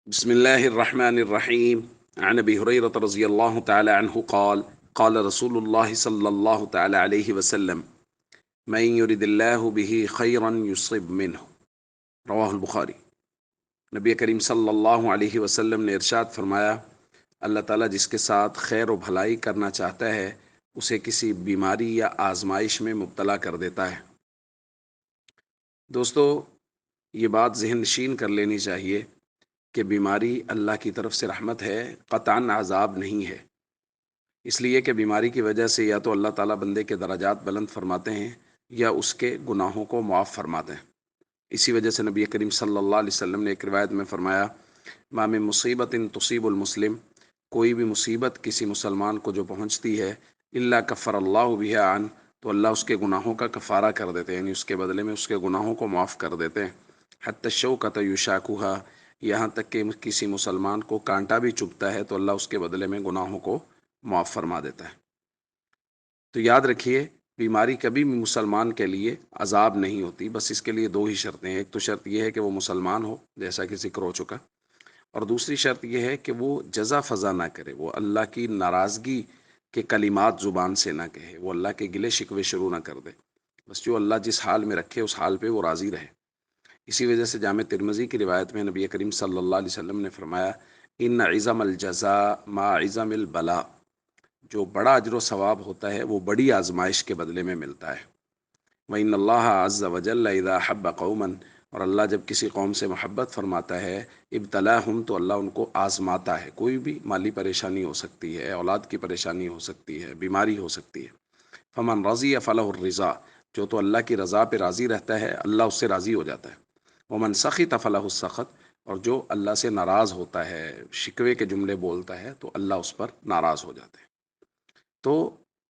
بسم الله الرحمن الرحيم. عن ابي هريره رضي الله تعالى عنه قال قال رسول الله صلى الله تعالى عليه وسلم من يرد الله به خيرا يصب منه رواہ البخاری۔ نبی کریم صلی اللہ علیہ وسلم نے ارشاد فرمایا، اللہ تعالیٰ جس کے ساتھ خیر و بھلائی کرنا چاہتا ہے اسے کسی بیماری یا آزمائش میں مبتلا کر دیتا ہے۔ دوستو، یہ بات ذہن نشین کر لینی چاہیے کہ بیماری اللہ کی طرف سے رحمت ہے، قطعاً عذاب نہیں ہے۔ اس لیے کہ بیماری کی وجہ سے یا تو اللہ تعالیٰ بندے کے درجات بلند فرماتے ہیں یا اس کے گناہوں کو معاف فرماتے ہیں۔ اسی وجہ سے نبی کریم صلی اللہ علیہ وسلم نے ایک روایت میں فرمایا، ما من مصیبت تصیب المسلم، کوئی بھی مصیبت کسی مسلمان کو جو پہنچتی ہے، الا کفر اللہ بہا عنہ، تو اللہ اس کے گناہوں کا کفارہ کر دیتے ہیں، یعنی اس کے بدلے میں اس کے گناہوں کو معاف کر دیتے ہیں۔ حتی الشوکۃ یشاکھھا، یہاں تک کہ کسی مسلمان کو کانٹا بھی چبھتا ہے تو اللہ اس کے بدلے میں گناہوں کو معاف فرما دیتا ہے۔ تو یاد رکھیے، بیماری کبھی بھی مسلمان کے لیے عذاب نہیں ہوتی، بس اس کے لیے دو ہی شرطیں ہیں۔ ایک تو شرط یہ ہے کہ وہ مسلمان ہو، جیسا کہ ذکر ہو چکا، اور دوسری شرط یہ ہے کہ وہ جزا فضا نہ کرے، وہ اللہ کی ناراضگی کے کلمات زبان سے نہ کہے، وہ اللہ کے گلے شکوے شروع نہ کر دے، بس جو اللہ جس حال میں رکھے اس حال پہ وہ راضی رہے۔ اسی وجہ سے جامع ترمذی کی روایت میں نبی کریم صلی اللہ علیہ وسلم نے فرمایا، ان عظم الجزاء ما عظم البلاء، جو بڑا اجر و ثواب ہوتا ہے وہ بڑی آزمائش کے بدلے میں ملتا ہے۔ وَإِنَّ اللَّهَ عَزَّ وَجَلَّ إِذَا أَحَبَّ قَوْمًا، اور اللہ جب کسی قوم سے محبت فرماتا ہے، ابتلاہم، تو اللہ ان کو آزماتا ہے۔ کوئی بھی مالی پریشانی ہو سکتی ہے، اولاد کی پریشانی ہو سکتی ہے، بیماری ہو سکتی ہے۔ فمن رضی فلہ الرضا، جو تو اللہ کی رضا پہ راضی رہتا ہے اللہ اس سے راضی ہو جاتا ہے۔ ومن سخط فلہ السخط، اور جو اللہ سے ناراض ہوتا ہے، شکوے کے جملے بولتا ہے، تو اللہ اس پر ناراض ہو جاتے ہیں۔ تو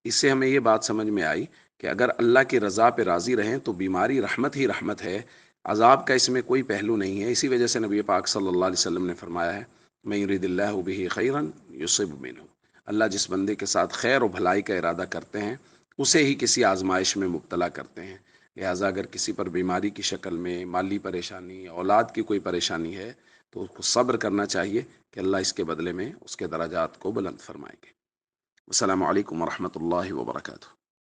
اس سے ہمیں یہ بات سمجھ میں آئی کہ اگر اللہ کی رضا پہ راضی رہیں تو بیماری رحمت ہی رحمت ہے، عذاب کا اس میں کوئی پہلو نہیں ہے۔ اسی وجہ سے نبی پاک صلی اللہ علیہ وسلم نے فرمایا ہے، من یرید اللہ بہ خیرا یصب منہ، اللہ جس بندے کے ساتھ خیر و بھلائی کا ارادہ کرتے ہیں اسے ہی کسی آزمائش میں مبتلا کرتے ہیں۔ لہٰذا اگر کسی پر بیماری کی شکل میں مالی پریشانی، اولاد کی کوئی پریشانی ہے تو اس کو صبر کرنا چاہیے کہ اللہ اس کے بدلے میں اس کے درجات کو بلند فرمائیں گے۔ السلام علیکم ورحمۃ اللہ وبرکاتہ۔